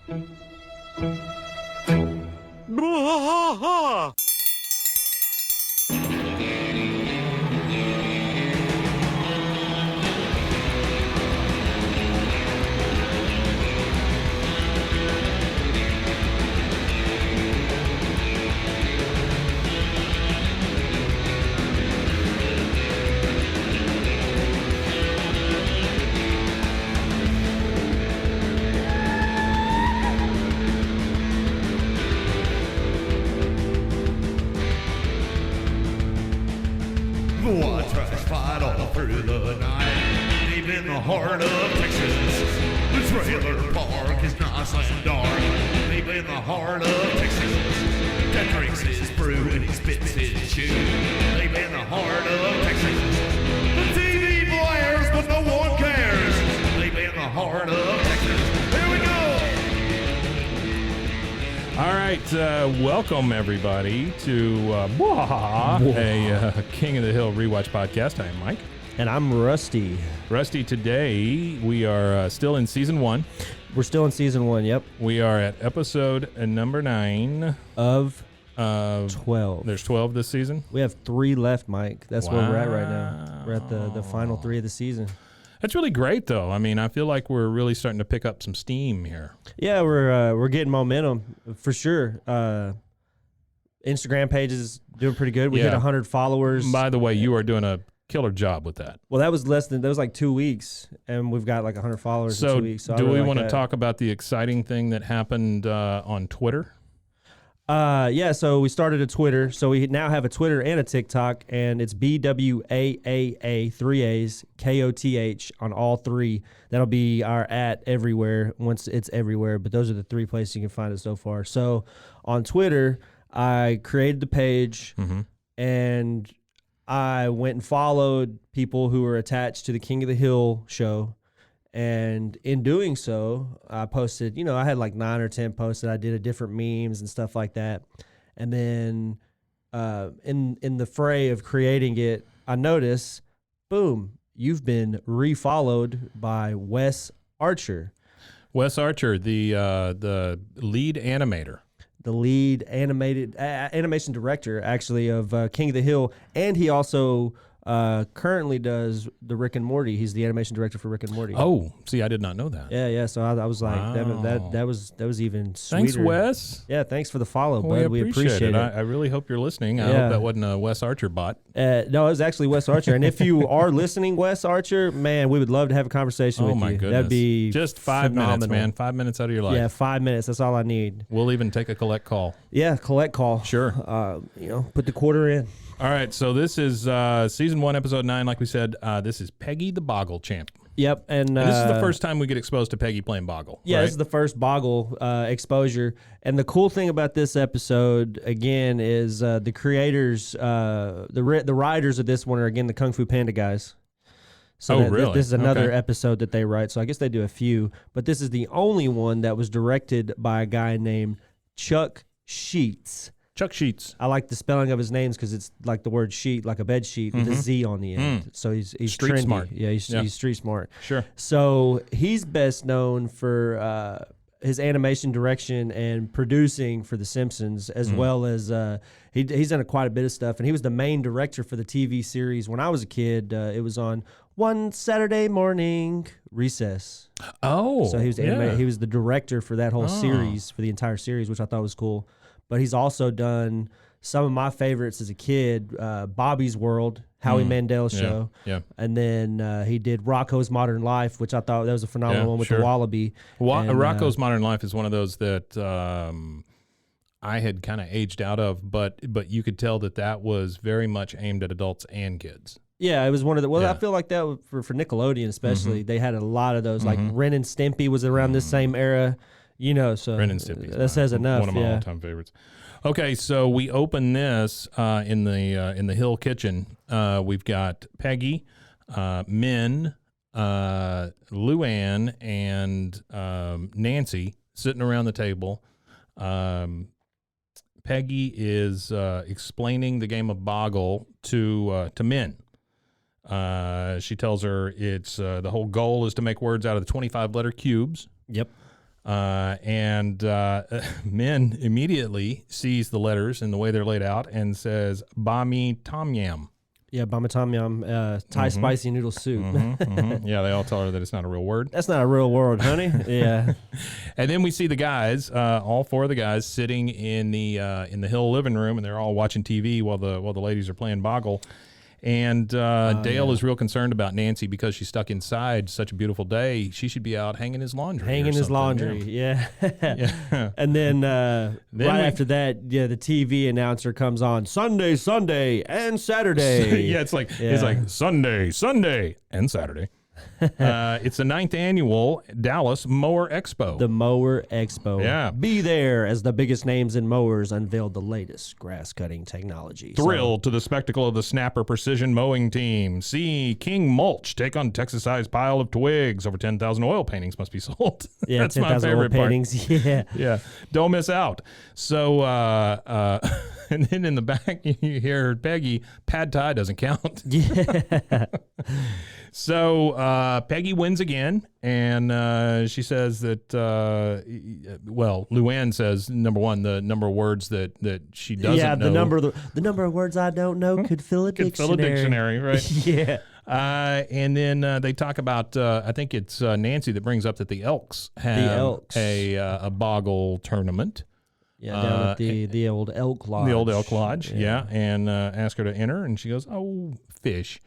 BWAAA. One trash fight all through the night, deep in the heart of Texas. The trailer park is nice and dark, deep in the heart of Texas. That drinks his brew and he spits his chew, deep in the heart of Texas. The TV blares, but no one cares, deep in the heart of Texas. Here we go! All right, welcome everybody to BWAAA, a King of the Hill Rewatch podcast. I am Mike. And I'm Rusty. Rusty, today we are still in season 1. We're still in season 1, yep. We are at episode number 9. Of 12. There's 12 this season? We have 3 left, Mike. That's where we're at right now. We're at the final 3 of the season. That's really great, though. I mean, I feel like we're really starting to pick up some steam here. Yeah, we're getting momentum for sure. Instagram page is doing pretty good. We hit 100 followers. By the way, you are doing a killer job with that. Well, that was like 2 weeks, and we've got like 100 followers in 2 weeks. So do we want to talk about the exciting thing that happened on Twitter? Yeah, so we started a Twitter. So we now have a Twitter and a TikTok, and it's BWAAA, 3 A's, KOTH on all 3. That'll be our @ everywhere once it's everywhere, but those are the 3 places you can find it so far. So on Twitter, I created the page, and I went and followed people who were attached to the King of the Hill show. And in doing so, I posted, I had like 9 or 10 posts that I did of different memes and stuff like that. And then in the fray of creating it, I noticed, boom, you've been refollowed by Wes Archer. Wes Archer, the lead animator. The lead animation director, actually, of King of the Hill. And he also currently does the Rick and Morty. He's the animation director for Rick and Morty. Oh, see, I did not know that. Yeah. So I was like, wow. that was even sweeter. Thanks, Wes. Yeah, thanks for the follow, bud. We appreciate it. I really hope you're listening. I hope that wasn't a Wes Archer bot. No, it was actually Wes Archer. And if you are listening, Wes Archer, man, we would love to have a conversation with you. Oh my goodness, that'd be just 5 minutes, man. 5 minutes out of your life. Yeah, 5 minutes. That's all I need. We'll even take a collect call. Yeah, collect call. Sure. Put the quarter in. All right, so this is season 1, episode 9. Like we said, this is Peggy the Boggle champ. Yep, and this is the first time we get exposed to Peggy playing Boggle. Yeah, right? This is the first Boggle exposure. And the cool thing about this episode, again, is the creators, the writers of this one are, again, the Kung Fu Panda guys. So really? This is another episode that they write. So I guess they do a few. But this is the only one that was directed by a guy named Chuck Sheets. Chuck Sheets. I like the spelling of his names because it's like the word sheet, like a bed sheet with a Z on the end. So he's street trendy. smart. Yeah, he's street smart. Sure. So he's best known for his animation direction and producing for The Simpsons, as well as he's done quite a bit of stuff. And he was the main director for the TV series when I was a kid. It was on One Saturday Morning, Recess. Oh, so he was he was the director for that whole series, for the entire series, which I thought was cool. But he's also done some of my favorites as a kid, Bobby's World, Howie Mandel's show. Yeah. And then he did Rocco's Modern Life, which I thought that was a phenomenal one with the Wallaby. Rocco's Modern Life is one of those that I had kind of aged out of, but you could tell that was very much aimed at adults and kids. Yeah, it was one of the. Well, I feel like that for Nickelodeon especially, they had a lot of those. Like Ren and Stimpy was around this same era. So Ren and Stimpy. That says enough. One of my all-time favorites. Okay, so we open this in the Hill kitchen. We've got Peggy, Min, Luann, and Nancy sitting around the table. Peggy is explaining the game of Boggle to Min. She tells her it's the whole goal is to make words out of the 25-letter cubes. Yep. And Min immediately sees the letters and the way they're laid out and says, Bami Tom Yam. Yeah, Bama Tom Yum, Thai spicy noodle soup. Yeah, they all tell her that it's not a real word. That's not a real word, honey. Yeah. And then we see the guys, all four of the guys, sitting in the Hill living room, and they're all watching TV while the ladies are playing Boggle. And Dale is real concerned about Nancy because she's stuck inside such a beautiful day. She should be out hanging his laundry. Hanging his laundry, yeah. And then, right after that, the TV announcer comes on, Sunday, and Saturday. Yeah, it's like Sunday, and Saturday. It's the 9th annual Dallas Mower Expo. The Mower Expo. Yeah. Be there as the biggest names in mowers unveiled the latest grass-cutting technology. Thrilled to the spectacle of the Snapper Precision Mowing Team. See King Mulch take on Texas-sized pile of twigs. Over 10,000 oil paintings must be sold. Yeah, That's my 10,000 oil favorite part. paintings. Yeah. Yeah, don't miss out. So, and then in the back, you hear Peggy, pad thai doesn't count. Yeah. So Peggy wins again, and she says that, Luann says, number one, the number of words that she doesn't know. Yeah, the number of words I don't know could fill a dictionary. Fill a dictionary, right? Yeah. And then they talk about, I think it's Nancy that brings up that the Elks have a Boggle tournament. Yeah, down at the old Elk Lodge. The old Elk Lodge, yeah. And ask her to enter, and she goes, "Oh, fish."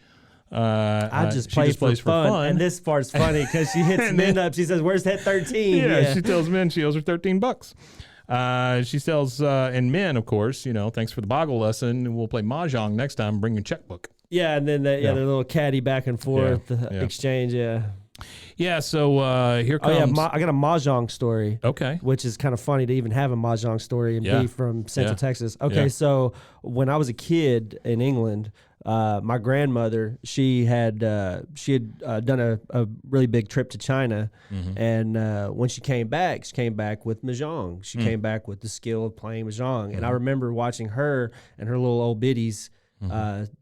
I just play for fun. And this part's funny because she hits Min up. She says, "Where's that 13?" Yeah, she tells Min she owes her $13. She tells, and Min, of course, thanks for the Boggle lesson. We'll play Mahjong next time. Bring your checkbook. Yeah, and then the little caddy back and forth exchange. Yeah. Yeah, so here comes... Oh, yeah, I got a Mahjong story. Okay. Which is kind of funny to even have a Mahjong story and be from Central Texas. Okay, so when I was a kid in England, my grandmother, she had done a really big trip to China, and when she came back with Mahjong. She came back with the skill of playing Mahjong, and I remember watching her and her little old biddies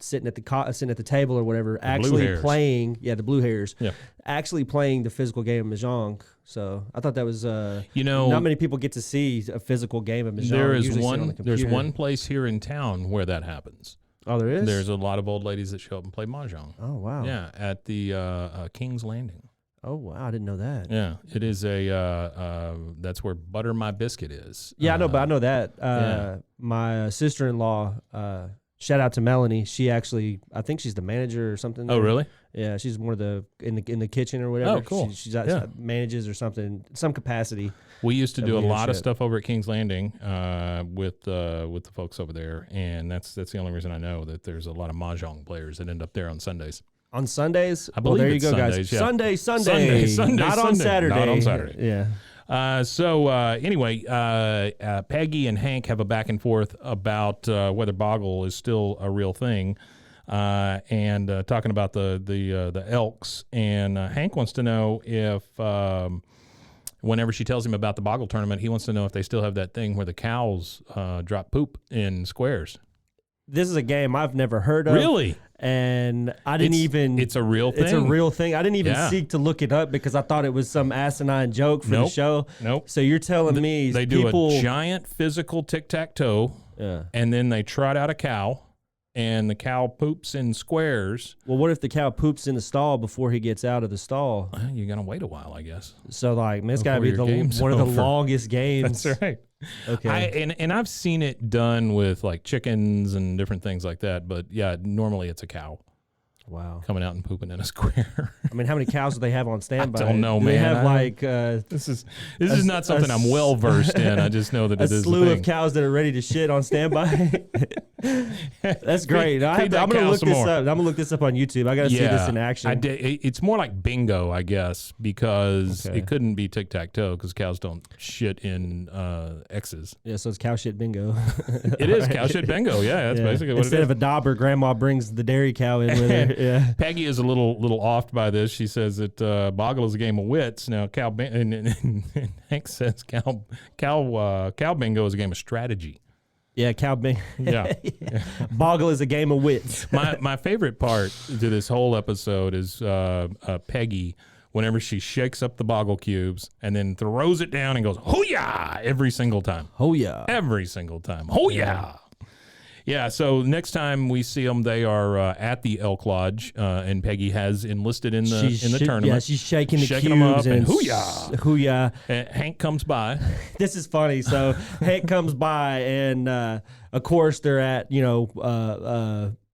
sitting at the table or whatever, actually playing. Yeah, the blue hairs. Yeah, actually playing the physical game of Mahjong. So I thought that was not many people get to see a physical game of Mahjong. There's one place here in town where that happens. Oh, there is? There's a lot of old ladies that show up and play Mahjong. Oh, wow. Yeah, at the King's Landing. Oh, wow. I didn't know that. Yeah, it is that's where Butter My Biscuit is. Yeah, I know, but I know that. My sister-in-law, shout out to Melanie. She actually, I think she's the manager or something. Oh, really? Yeah, she's one of the in the kitchen or whatever. Oh, cool. She manages or something, some capacity. We used to do a lot of stuff over at King's Landing with the folks over there, and that's the only reason I know that there's a lot of Mahjong players that end up there on Sundays. On Sundays? I believe there you it's go, Sundays, guys. Yeah. Sunday. Not on Saturday. Not on Saturday. Yeah. Anyway, Peggy and Hank have a back and forth about whether Boggle is still a real thing, and talking about the Elks. And Hank wants to know if whenever she tells him about the Boggle tournament, he wants to know if they still have that thing where the cows drop poop in squares. This is a game I've never heard of. Really? And I didn't It's a real thing? It's a real thing. I didn't even seek to look it up because I thought it was some asinine joke for the show. Nope. So you're telling me they do a giant physical tic-tac-toe, and then they trot out a cow, and the cow poops in squares. Well, what if the cow poops in the stall before he gets out of the stall? You're going to wait a while, I guess. So, like, man, it's got to be one of the longest games. That's right. Okay. And I've seen it done with, like, chickens and different things like that. But, yeah, normally it's a cow. Wow. Coming out and pooping in a square. I mean, how many cows do they have on standby? I don't know, man. They have like this is not something I'm well versed in. I just know that it is a slew of cows that are ready to shit on standby. That's great. I'm gonna look this up. I'm gonna look this up on YouTube. I gotta see this in action. It's more like bingo, I guess, because it couldn't be tic tac toe because cows don't shit in X's. Yeah, so it's cow shit bingo. It is cow shit bingo. Yeah, that's basically what it is. Instead of a dauber, Grandma brings the dairy cow in with her. Yeah. Peggy is a little off by this. She says that Boggle is a game of wits. Now, and Hank says cow bingo is a game of strategy. Yeah, cow bingo. Yeah. Boggle is a game of wits. My favorite part to this whole episode is Peggy whenever she shakes up the boggle cubes and then throws it down and goes, hoo-yah, every single time. Oh yeah. Every single time. Hoo-yah. Yeah, so next time we see them, they are at the Elk Lodge, and Peggy has enlisted in the tournament. Yeah, she's shaking the cubes them up and hoo-yah. Hoo-yah. And Hank comes by. This is funny. So Hank comes by, and of course they're at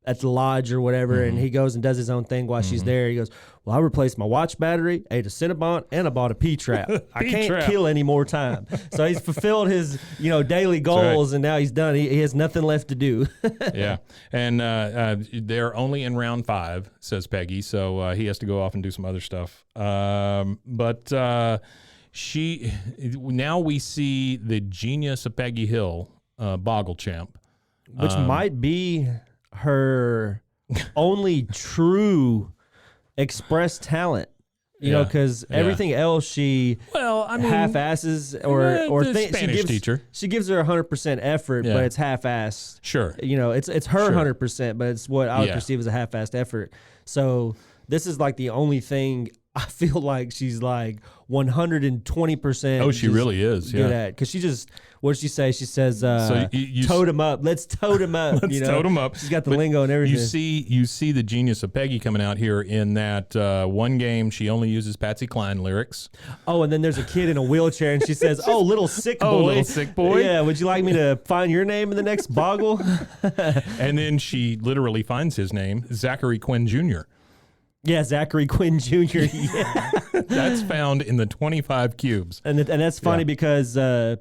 at the lodge or whatever, and he goes and does his own thing while she's there. He goes, well, I replaced my watch battery, ate a Cinnabon, and I bought a P-trap. I can't kill any more time. So he's fulfilled his daily goals, and now he's done. He has nothing left to do. Yeah, and they're only in round 5, says Peggy, so he has to go off and do some other stuff. But now we see the genius of Peggy Hill, Boggle Champ. Which might be her only true express talent, because everything else she half-asses or Spanish teacher. She gives her 100% effort, but it's half-assed. Sure, it's her 100%, but it's what I would perceive as a half-assed effort. So this is like the only thing I feel like she's like 120%. Oh, she really is. Good at, because she just, what did she say? She says, "Tote him up. Let's tote him up." Let's tote him up. She's got the lingo and everything. You see the genius of Peggy coming out here in that one game. She only uses Patsy Cline lyrics. Oh, and then there's a kid in a wheelchair, and she says, "Oh, little sick boy." Oh, little sick boy. Yeah. Would you like me to find your name in the next Boggle? And then she literally finds his name, Zachary Quinn Jr. Yeah, Zachary Quinn Jr. Yeah. That's found in the 25 cubes. And that's funny because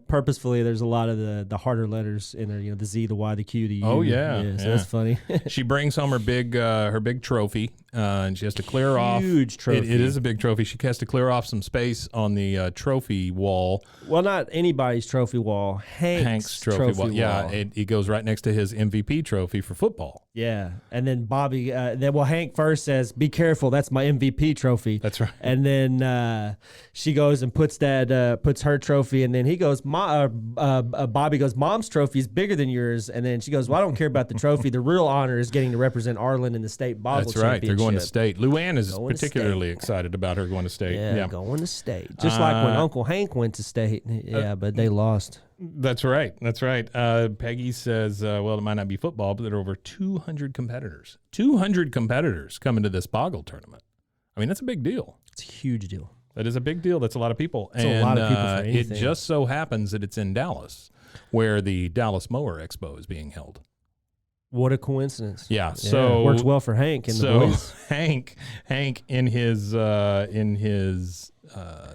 purposefully there's a lot of the harder letters in there, the Z, the Y, the Q, the U. Oh, yeah. So that's funny. She brings home her big trophy, and she has to clear off. Huge trophy. It is a big trophy. She has to clear off some space on the trophy wall. Well, not anybody's trophy wall. Hank's trophy wall. Yeah, it goes right next to his MVP trophy for football. Yeah, and then Bobby, Hank first says, "Be careful, that's my MVP trophy." That's right. And then she goes and puts her trophy, and then he goes, Bobby goes, "Mom's trophy is bigger than yours." And then she goes, "Well, I don't care about the trophy. The real honor is getting to represent Arlen in the state Boggle That's right. They're going to state. Luann is Going particularly excited about her going to state. Yeah, going to state. Just like when Uncle Hank went to state. Yeah, but they lost. That's right. That's right. Peggy says, well, it might not be football, but there are over 200 competitors. 200 competitors coming to this Boggle tournament. I mean, that's a big deal. It's a huge deal. That is a big deal. That's a lot of people. It's a lot of people for anything. It just so happens that it's in Dallas, where the Dallas Mower Expo is being held. What a coincidence. Yeah. So it works well for Hank and the boys. Hank in his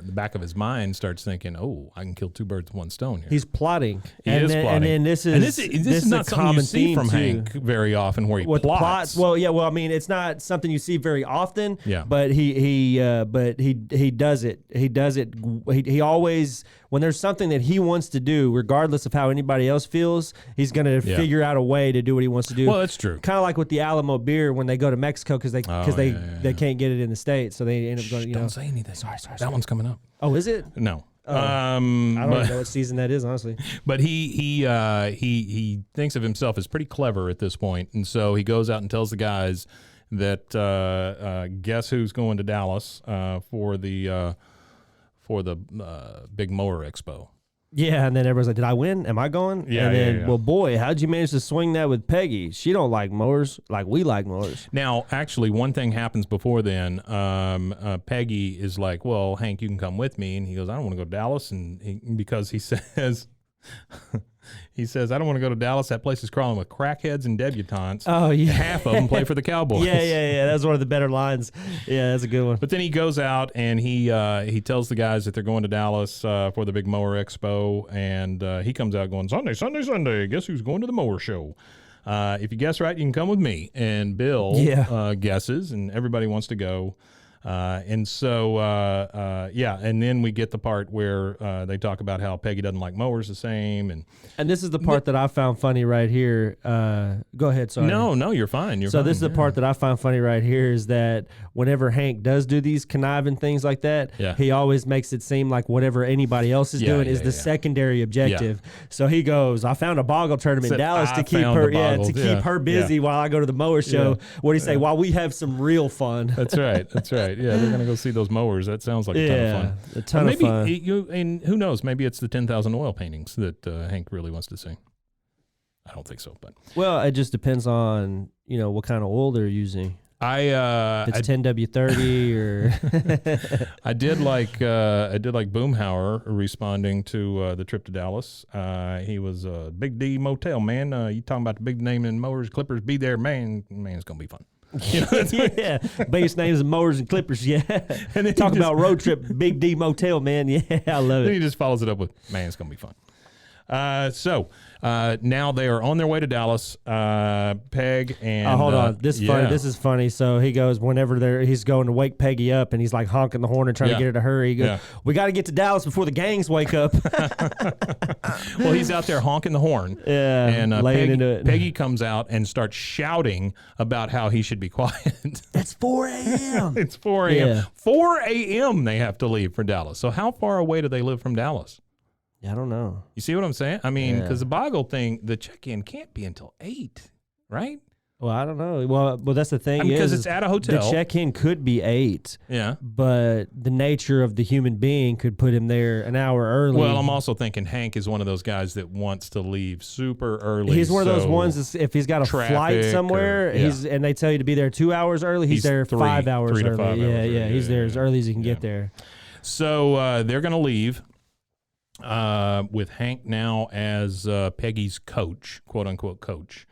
the back of his mind starts thinking, "Oh, I can kill 2 birds with 1 stone here." He's plotting. He is plotting. And then this is not a something common you see theme from too. Hank very often, where he With plots. Well, yeah. Well, I mean, it's not something you see very often. Yeah. But he does it. He does it. He always, when there's something that he wants to do, regardless of how anybody else feels, he's going to figure out a way to do what he wants to do. Well, that's true. Kind of like with the Alamo beer when they go to Mexico because they can't get it in the States, so they end up going. Don't say anything. Sorry. That one's coming up. Oh, is it? No. I don't even know what season that is, honestly. But he thinks of himself as pretty clever at this point, and so he goes out and tells the guys that guess who's going to Dallas for the big Mower Expo. Yeah, and then everybody's like, "Did I win? Am I going?" Yeah, and then, yeah. Well, boy, how'd you manage to swing that with Peggy? She don't like mowers like we like mowers. Now, actually, one thing happens before then. Peggy is like, "Well, Hank, you can come with me," and he goes, "I don't want to go to Dallas," because he says. He says, "I don't want to go to Dallas. That place is crawling with crackheads and debutantes. Oh, yeah. Half of them play for the Cowboys." Yeah. That's one of the better lines. Yeah, that's a good one. But then he goes out and he tells the guys that they're going to Dallas for the big Mower Expo, and he comes out going, Sunday. Guess who's going to the Mower Show? If you guess right, you can come with me." And Bill guesses, and everybody wants to go. And then we get the part where they talk about how Peggy doesn't like mowers the same, and this is the part that I found funny right here. Go ahead, sorry. No, you're fine. So this is the part that I found funny right here is that whenever Hank does do these conniving things like that, he always makes it seem like whatever anybody else is doing is the secondary objective. Yeah. So he goes, "I found a Boggle tournament in Dallas to keep her busy while I go to the Mower Show." What do you say? While we have some real fun. That's right. right. Yeah, they're gonna go see those mowers. That sounds like a ton of fun. A ton maybe of fun. And who knows? Maybe it's the 10,000 oil paintings that Hank really wants to see. I don't think so, but Well, it just depends on what kind of oil they're using. If it's 10W30 or I did like Boomhauer responding to the trip to Dallas. He was Big D Motel, man. You talking about the big name in mowers, clippers? Be there, man. Man, it's gonna be fun. Yeah, biggest names of mowers and clippers. Yeah, And then talking about road trip, Big D Motel, man. Yeah, I love Then it. he just follows it up with, man, it's gonna be fun. So now they are on their way to Dallas. Peg and hold on, this is funny. This is funny. So he goes whenever he's going to wake Peggy up, and he's like honking the horn and trying to get her to hurry. He goes, "We got to get to Dallas before the gangs wake up." Well, he's out there honking the horn. Yeah, and laying into it. Peggy comes out and starts shouting about how he should be quiet. It's 4 a.m. It's 4 a.m. Yeah. 4 a.m. they have to leave for Dallas. So how far away do they live from Dallas? I don't know. You see what I'm saying? I mean, because the Boggle thing, the check-in can't be until 8, right? Well, I don't know. Well, that's the thing. Because it's at a hotel. The check-in could be 8. Yeah. But the nature of the human being could put him there an hour early. Well, I'm also thinking Hank is one of those guys that wants to leave super early. He's one of those ones that's, if he's got a flight somewhere, and they tell you to be there 2 hours early, he's there 5 hours 3 to early. 5 hours early. Yeah, he's there as early as he can get there. So they're going to leave with Hank now as Peggy's coach, quote unquote coach.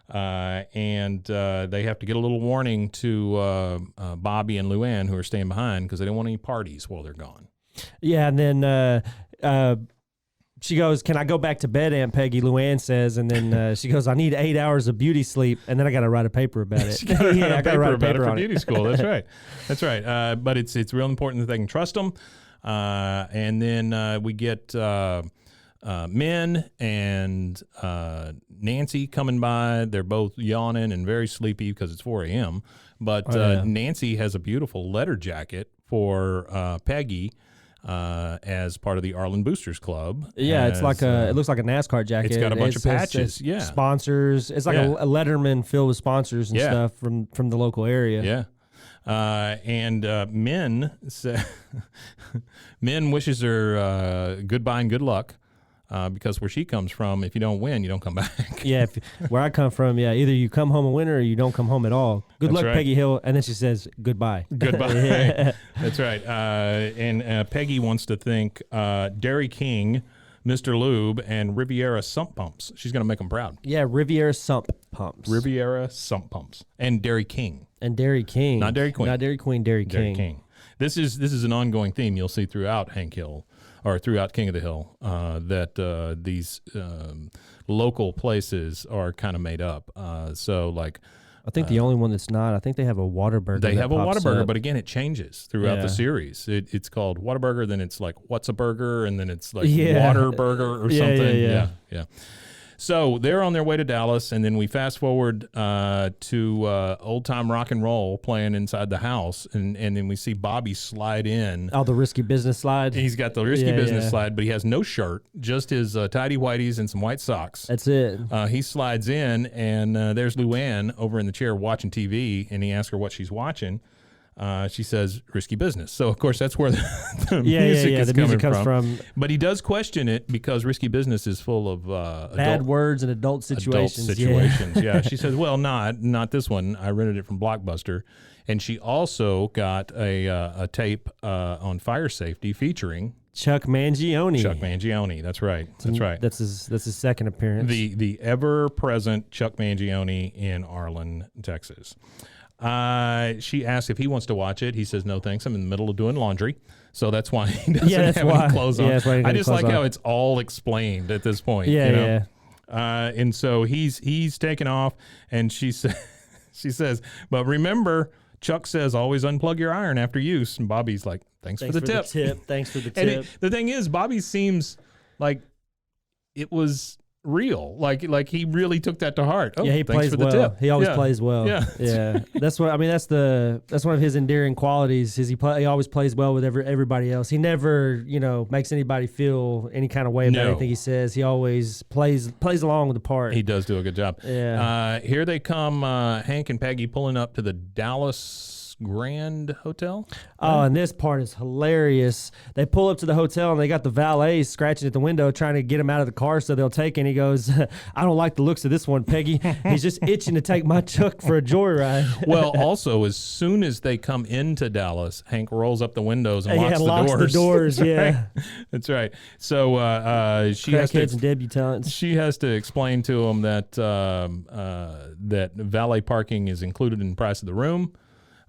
And they have to get a little warning to Bobby and Luann, who are staying behind because they don't want any parties while they're gone. Yeah, and then she goes, "Can I go back to bed, Aunt Peggy?" Luann says, and then she goes, "I need 8 hours of beauty sleep, and then I got to write a paper about it." I got to write a paper for beauty school. That's right. That's right. But it's real important that they can trust them. And then we get Min and Nancy coming by. They're both yawning and very sleepy because it's 4 a.m. But Nancy has a beautiful letter jacket for Peggy as part of the Arlen Boosters Club. Yeah, it's like it looks like a NASCAR jacket. It's got a bunch of patches. Sponsors. It's like a Letterman filled with sponsors and stuff from the local area. Yeah. And Min wishes her goodbye and good luck because where she comes from, if you don't win, you don't come back. Yeah, where I come from, either you come home a winner or you don't come home at all. Good luck, right. Peggy Hill. And then she says goodbye. Goodbye. That's right. And Peggy wants to thank Derry King, Mr. Lube, and Riviera Sump Pumps. She's going to make them proud. Yeah, Riviera Sump Pumps. Riviera Sump Pumps. And Derry King. And Dairy King. Not Dairy Queen. Not Dairy Queen, Dairy King. Dairy King. This is an ongoing theme you'll see throughout Hank Hill, or throughout King of the Hill, that these local places are kind of made up. So like, I think the only one that's not, I think they have a Whataburger. They have a Whataburger, up. but again, it changes throughout the series. It's called Whataburger, then it's like What's a Burger, and then it's like Water Burger or something. Yeah. So they're on their way to Dallas, and then we fast forward to old time rock and roll playing inside the house, and then we see Bobby slide in. Oh, the risky business slide. He's got the risky business slide, but he has no shirt, just his tidy whities and some white socks. That's it. He slides in, and there's Luann over in the chair watching TV, and he asks her what she's watching. She says risky business. So of course that's where the music comes from. But he does question it because risky business is full of bad words and adult situations. Yeah. She says, well, not this one. I rented it from Blockbuster. And she also got a tape on fire safety featuring Chuck Mangione. Chuck Mangione. That's right. That's right. That's his second appearance. The ever present Chuck Mangione in Arlen, Texas. She asks if he wants to watch it. He says, no, thanks. I'm in the middle of doing laundry. So that's why he doesn't have any clothes on. I just like how it's all explained at this point. Yeah. And so he's taken off, and she says, but remember, Chuck says always unplug your iron after use. And Bobby's like, thanks for the tip. Thanks for the tip. And the thing is, Bobby seems like it was real, like he really took that to heart. Oh, yeah, he plays well. Tip. He always plays well. Yeah. That's what I mean. That's one of his endearing qualities. Is he always plays well with everybody else. He never makes anybody feel any kind of way about anything he says. He always plays along with the part. He does do a good job. Yeah. Here they come, Hank and Peggy pulling up to the Dallas Grand Hotel. Oh, and this part is hilarious. They pull up to the hotel and they got the valet scratching at the window trying to get him out of the car so they'll take it. And he goes, I don't like the looks of this one, Peggy. He's just itching to take my truck for a joyride. Well, also, as soon as they come into Dallas, Hank rolls up the windows and locks the doors. Yeah. That's right. So she has Crackheads and debutantes. She has to explain to him that that valet parking is included in the price of the room.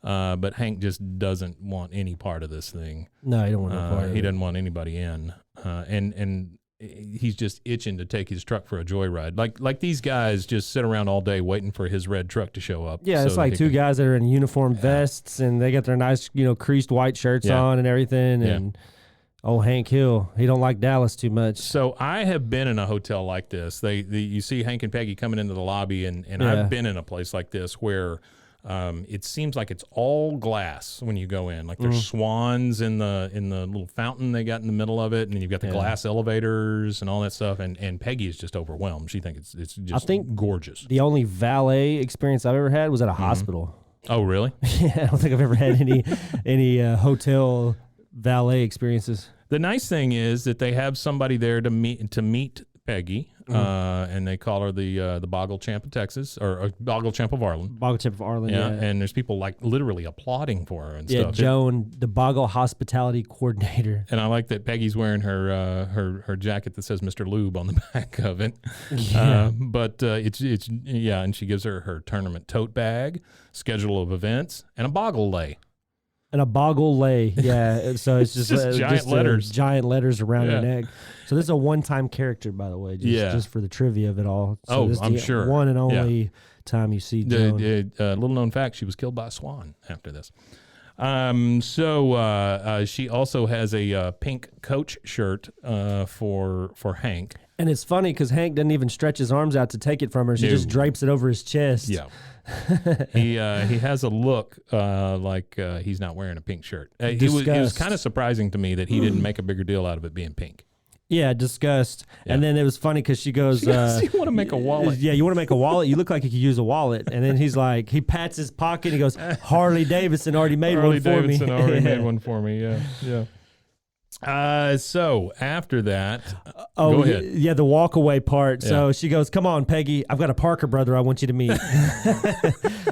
But Hank just doesn't want any part of this thing. No, he don't want no part of it. He doesn't want anybody in. And he's just itching to take his truck for a joyride. Like these guys just sit around all day waiting for his red truck to show up. Yeah, it's like two guys that are in uniform vests and they got their nice, creased white shirts on and everything. And old Hank Hill, he don't like Dallas too much. So I have been in a hotel like this. You see Hank and Peggy coming into the lobby, and I've been in a place like this where it seems like it's all glass when you go in. Like there's swans in the little fountain they got in the middle of it, and then you've got the glass elevators and all that stuff. And Peggy is just overwhelmed. She thinks it's just gorgeous. The only valet experience I've ever had was at a hospital. Oh, really? Yeah, I don't think I've ever had any hotel valet experiences. The nice thing is that they have somebody there to meet Peggy, and they call her the Boggle Champ of Texas, or Boggle Champ of Ireland. Boggle Champ of Ireland, yeah. And there's people like literally applauding for her and stuff. Yeah, Joan, the Boggle Hospitality Coordinator. And I like that Peggy's wearing her jacket that says Mr. Lube on the back of it. Yeah. And she gives her tournament tote bag, schedule of events, and a boggle lay. And a boggle lay, yeah. So it's just giant letters. Giant letters around her neck. So this is a one-time character, by the way, just for the trivia of it all. So this is I'm sure. One and only time you see Joan. Little known fact, she was killed by a swan after this. She also has a pink Coach shirt for Hank. And it's funny because Hank doesn't even stretch his arms out to take it from her. She just drapes it over his chest. Yeah. He has a look like he's not wearing a pink shirt. It was kind of surprising to me that he didn't make a bigger deal out of it being pink. Yeah, disgust. Yeah. And then it was funny because she goes, you want to make a wallet? Yeah, you want to make a wallet? You look like you could use a wallet. And then he's like, he pats his pocket. And he goes, Harley Davidson already made one for me. Made one for me. Yeah. So after that, go ahead. Yeah, the walk away part. Yeah. So she goes, come on, Peggy, I've got a Parker brother I want you to meet.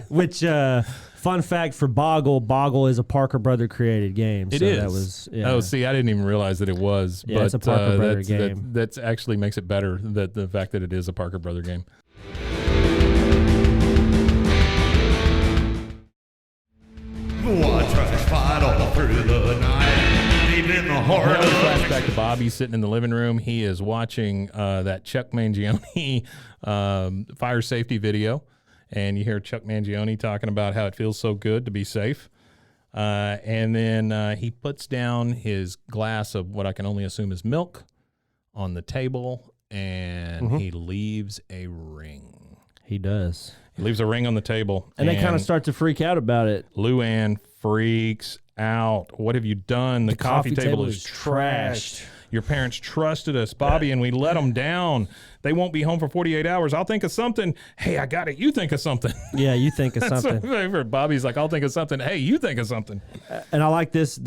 Which, fun fact for Boggle is a Parker brother created game. It so is. That was, Oh, see, I didn't even realize that it was. Yeah, but, it's a Parker brother game. That actually makes it better, that the fact that it is a Parker brother game. Watch us fight all through the night, deep in the heart Now we of flash back to Bobby sitting in the living room. He is watching that Chuck Mangione fire safety video, and you hear Chuck Mangione talking about how it feels so good to be safe. And then he puts down his glass of what I can only assume is milk on the table, and he leaves a ring. He does. He leaves a ring on the table. And they kind of start to freak out about it. Luann freaks out. What have you done? The coffee table is trashed. Your parents trusted us, Bobby, and we let them down. They won't be home for 48 hours. I'll think of something. Hey, I got it. You think of something. Yeah, you think of something. That's my favorite. Bobby's like, I'll think of something. Hey, you think of something. And I like this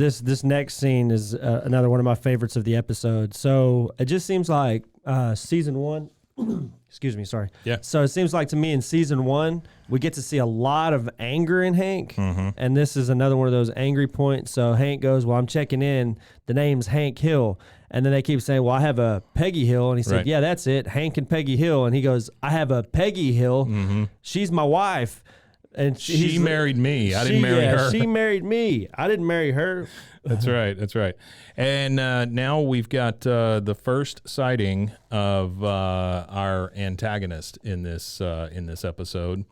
next scene is another one of my favorites of the episode. So it just seems like season one. Excuse me, sorry. Yeah. So it seems like to me in season one, we get to see a lot of anger in Hank. And this is another one of those angry points. So Hank goes, well, I'm checking in. The name's Hank Hill. And then they keep saying, well, I have a Peggy Hill. And he said, yeah, that's it. Hank and Peggy Hill. And he goes, I have a Peggy Hill. She's my wife. And she married me. I didn't marry her. She married me. I didn't marry her. That's right. That's right. And now we've got the first sighting of our antagonist in this episode.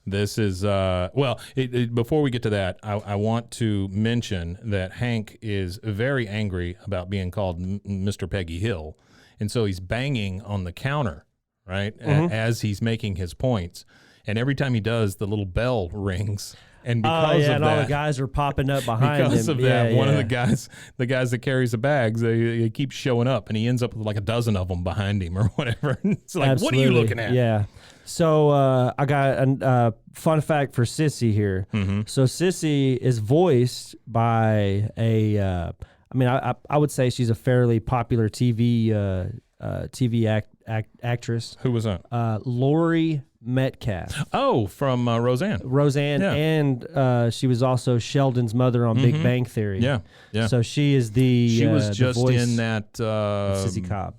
This is before we get to that, I want to mention that Hank is very angry about being called Mr. Peggy Hill, and so he's banging on the counter, right, as he's making his points. And every time he does, the little bell rings. And because of and that, all the guys are popping up behind him. because of that, one of the guys that carries the bags, they keep showing up, and he ends up with like a dozen of them behind him or whatever. It's like, Absolutely. what are you looking at? Yeah. So I got a fun fact for Sissy here. Mm-hmm. So Sissy is voiced by a, I would say she's a fairly popular TV actress. Who was that? Lori Metcalf. Oh, from Roseanne. Roseanne, Yeah. and she was also Sheldon's mother on Big Bang Theory. Yeah, yeah. So she is the She was the just voice in that. of Sissy Cobb.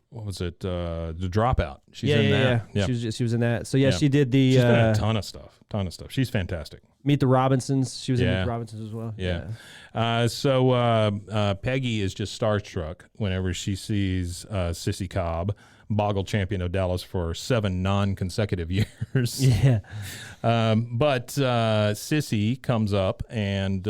What was it? The Dropout. She's Yeah, in yeah, that. yeah. She was in that. So yeah, she did the She's been in a ton of stuff. She's fantastic. Meet the Robinsons. She was in Yeah. Meet the Robinsons as well. Yeah. So Peggy is just starstruck whenever she sees Sissy Cobb, Boggle champion of Dallas for 7 non-consecutive years. Yeah. But Sissy comes up and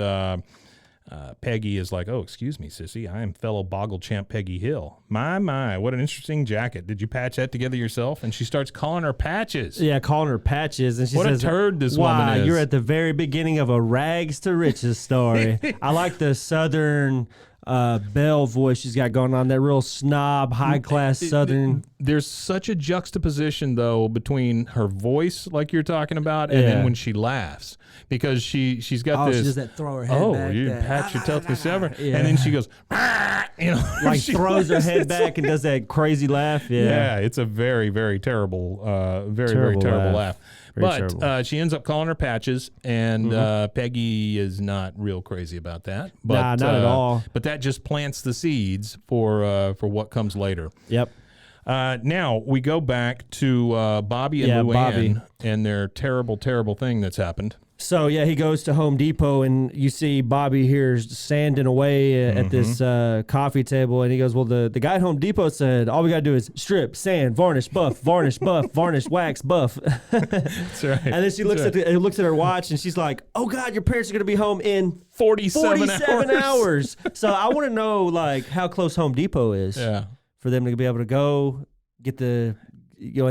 Peggy is like, "Oh, excuse me, Sissy. I am fellow Boggle champ Peggy Hill. My, what an interesting jacket. Did you patch that together yourself?" And she starts calling her Patches. Yeah, calling her Patches, and she What says, a turd this "Wow, woman is." you're at the very beginning of a rags to riches story." I like the Southern Belle voice she's got going on. That real snob, high class Southern. There's such a juxtaposition though between her voice, like you're talking about, and Yeah. then when she laughs, because she's got this. She does that throw her head back. You that, pat your tough sever, Yeah. and then she goes, "Ah," you know, like she throws her laughs. head back and does that crazy laugh. Yeah. Yeah, it's a very, very terrible, very Terrible terrible laugh. laugh. Very But terrible. she ends up calling her Patches, and Peggy is not real crazy about that. But, Nah, not at all. But that just plants the seeds for what comes later. Yep. Now we go back to Bobby and Luann Bobby. and their terrible, terrible thing that's happened. So yeah, he goes to Home Depot, and you see Bobby here sanding away at this coffee table, and he goes, "Well, the guy at Home Depot said all we gotta do is strip, sand, varnish, buff, varnish, buff, varnish, wax, buff." That's right. And then she looks at her watch, and she's like, "Oh God, your parents are gonna be home in 47 hours." So I want to know like how close Home Depot is for them to be able to go get in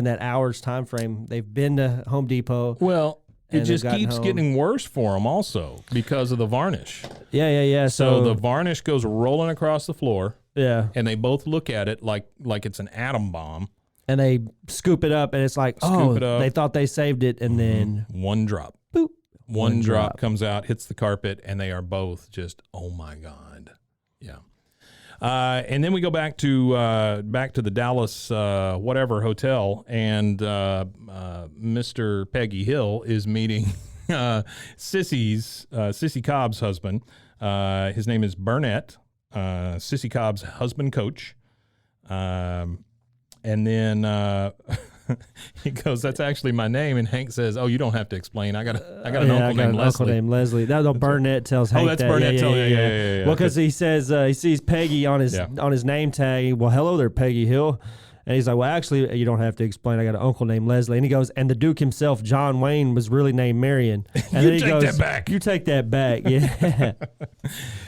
that hours time frame. They've been to Home Depot. Well, it and just they've gotten keeps home. getting worse for them also because of the varnish. Yeah. So the varnish goes rolling across the floor, yeah. and they both look at it like it's an atom bomb. And they scoop it up, and it's like, Scoop it up. they thought they saved it, and then One drop. boop. One drop drop. comes out, hits the carpet, and they are both just, oh my God. Yeah. And then we go back to the Dallas whatever hotel, and Mr. Peggy Hill is meeting Sissy Cobb's husband. His name is Burnett, Sissy Cobb's husband coach. And then he goes, "That's actually my name." And Hank says, "Oh, you don't have to explain. I got an uncle named Leslie." No, Burnett tells Hank that's that. Burnett telling- Yeah. Well, because he says he sees Peggy on his name tag. Well, hello there, Peggy Hill. And he's like, "Well, actually, you don't have to explain. I got an uncle named Leslie." And he goes, "And the Duke himself, John Wayne, was really named Marion." And then he take goes, that back. "You take that back." Yeah.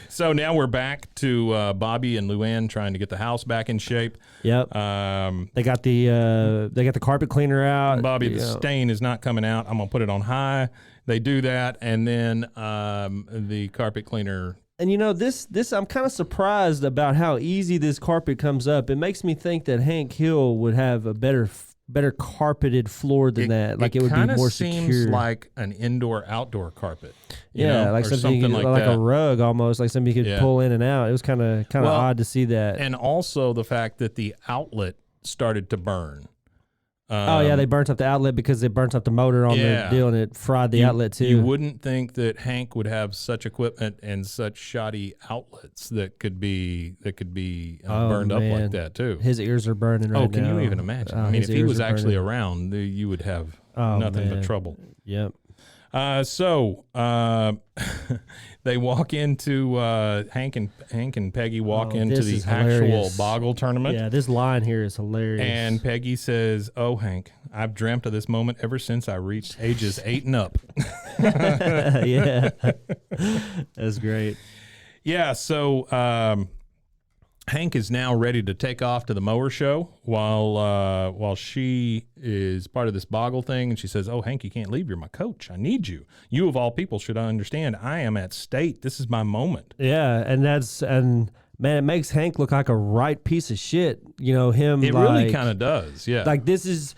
So now we're back to Bobby and Luann trying to get the house back in shape. Yep. They got the carpet cleaner out. Bobby, the stain is not coming out. I'm gonna put it on high. They do that, and then the carpet cleaner. And this I'm kind of surprised about how easy this carpet comes up. It makes me think that Hank Hill would have a better carpeted floor than that. Like it would be more secure. It seems like an indoor-outdoor carpet. Yeah, like or something like that. a rug almost, like something you could pull in and out. It was kind of odd to see that. And also the fact that the outlet started to burn. They burnt up the outlet because they burnt up the motor on the deal, and it fried the outlet too. You wouldn't think that Hank would have such equipment and such shoddy outlets that could be burned up like that too. His ears are burning right now. Oh, can you even imagine? I mean, if he was actually around, you would have nothing but trouble. Yep. So they walk into Hank and Peggy walk into the actual Boggle tournament. Yeah, this line here is hilarious. And Peggy says, "Oh, Hank, I've dreamt of this moment ever since I reached ages 8 and up." Yeah, that's great. Yeah. So Hank is now ready to take off to the mower show while she is part of this Boggle thing, and she says, "Oh, Hank, you can't leave. You're my coach. I need you. You of all people should understand. I am at state. This is my moment." Yeah, and man, it makes Hank look like a right piece of shit. You know him. It really kind of does. Yeah. Like this is.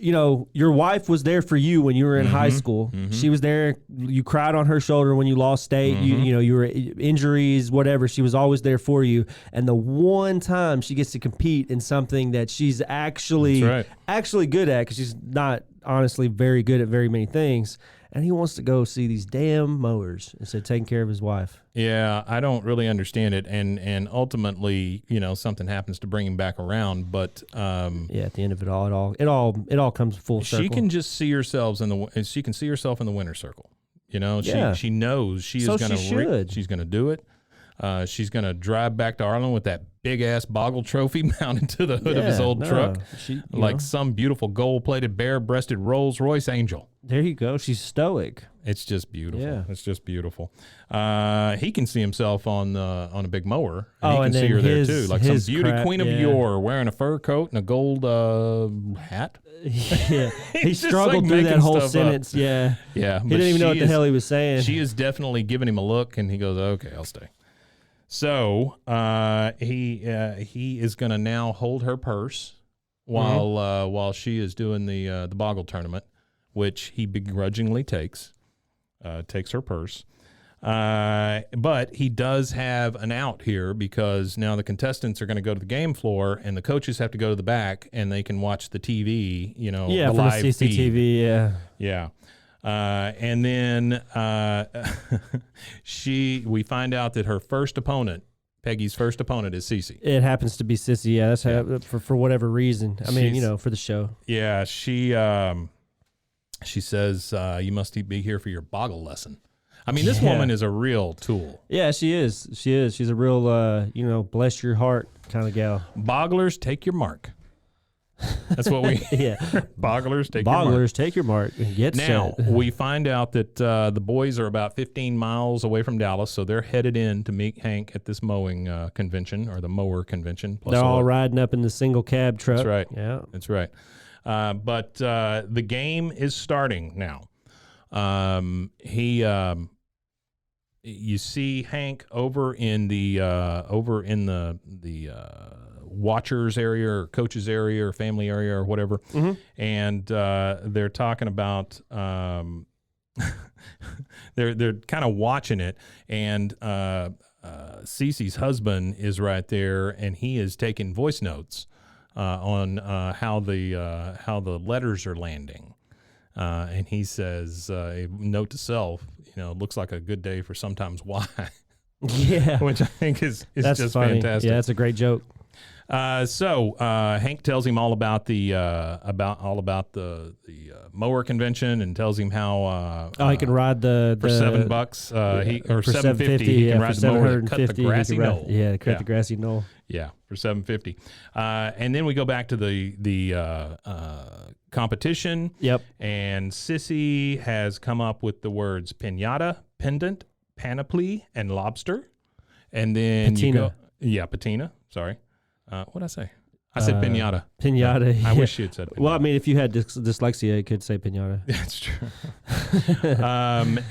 You know, your wife was there for you when you were in high school. She was there. You cried on her shoulder when you lost state. You know, you were injuries, whatever. She was always there for you. And the one time she gets to compete in something that she's actually good at, because she's not honestly very good at very many things. And he wants to go see these damn mowers instead of taking care of his wife. Yeah, I don't really understand it, and ultimately, you know, something happens to bring him back around. But yeah, at the end of it all comes full circle. She can just see herself in the winner's circle. You know, she knows she's going to do it. She's going to drive back to Arlen with that big ass Boggle trophy mounted to the hood of his old truck, like some beautiful gold-plated, bare-breasted Rolls-Royce angel. There you go. She's stoic. It's just beautiful. Yeah. It's just beautiful. He can see himself on a big mower, and he can see her there too, like some beauty queen of yore, wearing a fur coat and a gold hat. Yeah, he struggled through that whole sentence. Yeah, yeah. He didn't even know what the hell he was saying. She is definitely giving him a look, and he goes, "Okay, I'll stay." So he is going to now hold her purse while she is doing the Boggle tournament, which he begrudgingly takes her purse. But he does have an out here, because now the contestants are going to go to the game floor, and the coaches have to go to the back, and they can watch the TV, you know, the live from the CCTV, feed. Yeah. And then we find out that her first opponent, Peggy's first opponent, is Cece. It happens to be Sissy. Yeah, that's how, for whatever reason. I mean, you know, for the show. Yeah, she says, "You must be here for your Boggle lesson." I mean, this woman is a real tool. Yeah, she is. She's a real, you know, bless your heart kind of gal. Bogglers, take your mark. That's what we. Yeah. Bogglers, take your mark. Take your mark. Get now, set. we find out that the boys are about 15 miles away from Dallas, so they're headed in to meet Hank at this mowing convention, or the mower convention. They're all riding up in the single cab truck. That's right. Yeah. That's right. But the game is starting now. You see Hank over in the watchers area, or coaches area, or family area, or whatever, and they're talking about they're kind of watching it, and Cece's husband is right there, and he is taking voice notes on how the letters are landing. And he says, a note to self, you know, looks like a good day for sometimes why. Yeah. Which I think is That's just funny. fantastic. Yeah, that's a great joke. So Hank tells him all about the mower convention, and tells him how he can ride the for $7 or for $7.50 he can ride the mower and cut the grassy knoll. Yeah, cut the grassy knoll. Yeah, for $7.50. And then we go back to the competition. Yep. And Sissy has come up with the words pinata, pendant, panoply, and lobster. And then patina. Patina. Sorry. What did I say? I said pinata. Pinata. I wish you had said pinata. Well, I mean, if you had dyslexia, you could say pinata. That's true.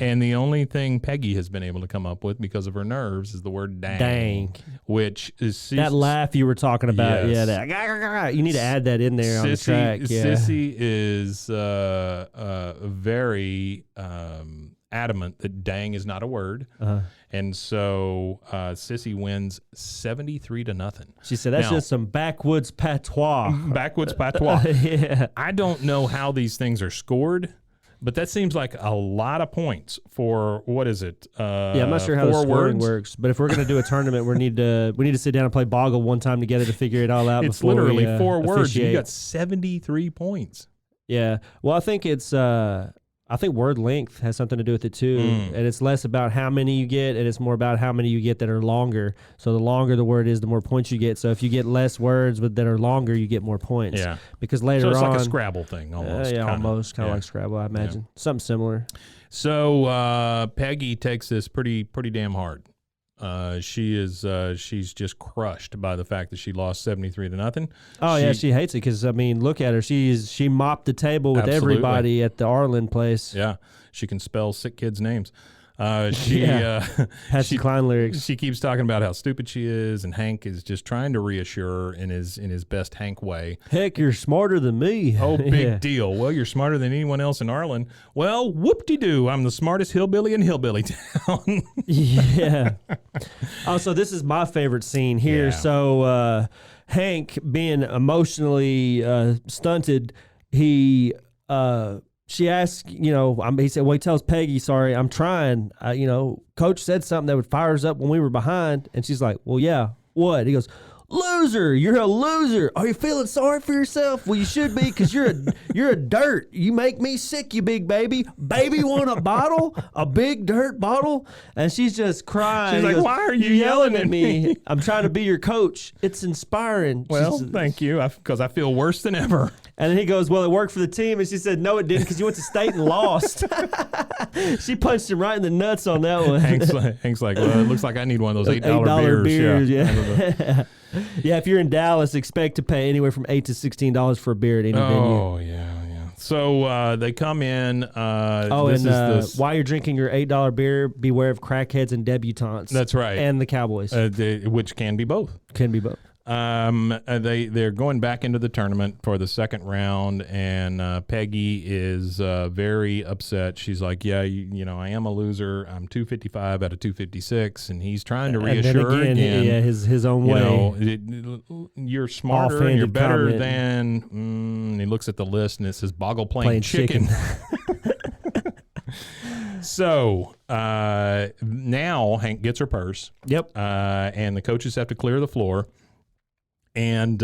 And the only thing Peggy has been able to come up with, because of her nerves, is the word dang. Dang. Which is... that laugh you were talking about. Yes. Yeah. You need to add that in there on the track. Yeah. Sissy is very adamant that dang is not a word. And so Sissy wins 73-0. She said, that's just some backwoods patois. Backwoods patois. Yeah. I don't know how these things are scored, but that seems like a lot of points for, what is it? I'm not sure how the scoring works, but if we're going to do a tournament, we need to sit down and play Boggle one time together to figure it all out. It's literally 4 words. Officiate. You got 73 points. Yeah. Well, I think it's... I think word length has something to do with it too, and it's less about how many you get, and it's more about how many you get that are longer. So the longer the word is, the more points you get. So if you get less words that are longer, you get more points. Yeah. Because later on, so it's like a Scrabble thing almost. Almost kind of like Scrabble, I imagine. Yeah. Something similar. So Peggy takes this pretty damn hard. She's just crushed by the fact that she lost 73-0. Oh yeah, she hates it because I mean, look at her. She mopped the table with Absolutely. everybody at the Arlen place. Yeah, she can spell sick kids' names. Patsy Cline lyrics. She keeps talking about how stupid she is, and Hank is just trying to reassure her in his best Hank way. Heck, you're smarter than me. Oh, big deal. Well, you're smarter than anyone else in Arlen. Well, whoop-de-doo. I'm the smartest hillbilly in Hillbilly Town. Yeah. Oh, so this is my favorite scene here. Yeah. So Hank, being emotionally stunted, she asks, he said, well, he tells Peggy, sorry, I'm trying. Coach said something that would fire us up when we were behind. And she's like, well, yeah, what? He goes, loser, you're a loser. Are you feeling sorry for yourself? Well, you should be, because you're a dirt. You make me sick, you big baby. Baby want a bottle? A big dirt bottle? And she's just crying. She's like, why are you yelling at me? I'm trying to be your coach. It's inspiring. Well, thank you, because I feel worse than ever. And then he goes, well, it worked for the team. And she said, no, it didn't, because you went to state and lost. She punched him right in the nuts on that one. Hank's like, well, it looks like I need one of those $8 beers. Yeah. Yeah, if you're in Dallas, expect to pay anywhere from $8 to $16 for a beer at any venue. Oh, yeah. So they come in. While you're drinking your $8 beer, beware of crackheads and debutantes. That's right. And the Cowboys. Which can be both. Can be both. They're going back into the tournament for the second round, and Peggy is very upset. She's like, yeah, I am a loser. I'm 255 out of 256, and he's trying to reassure her again. Yeah, his own way. You're smarter and you're better than. And he looks at the list, and it says Boggle playing chicken. So now Hank gets her purse. Yep. And the coaches have to clear the floor. And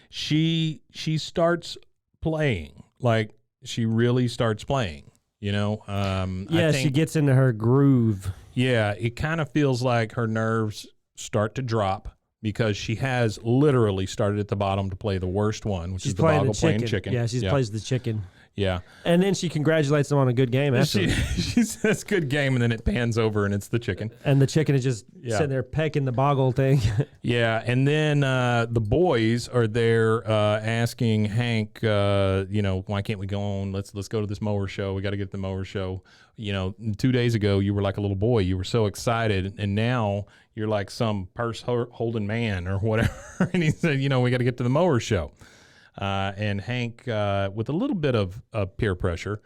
she starts playing, like she really starts playing, she gets into her groove. Yeah, it kind of feels like her nerves start to drop because she has literally started at the bottom to play the worst one, which is the Boggle playing chicken. Yeah, she plays the chicken. Yeah. And then she congratulates them on a good game after. She says good game, and then it pans over, and it's the chicken. And the chicken is just sitting there pecking the Boggle thing. Yeah, and then the boys are there asking Hank, why can't we go on? Let's go to this mower show. We got to get to the mower show. 2 days ago, you were like a little boy. You were so excited, and now you're like some purse-holding man or whatever. And he said, we got to get to the mower show. And Hank, with a little bit of peer pressure,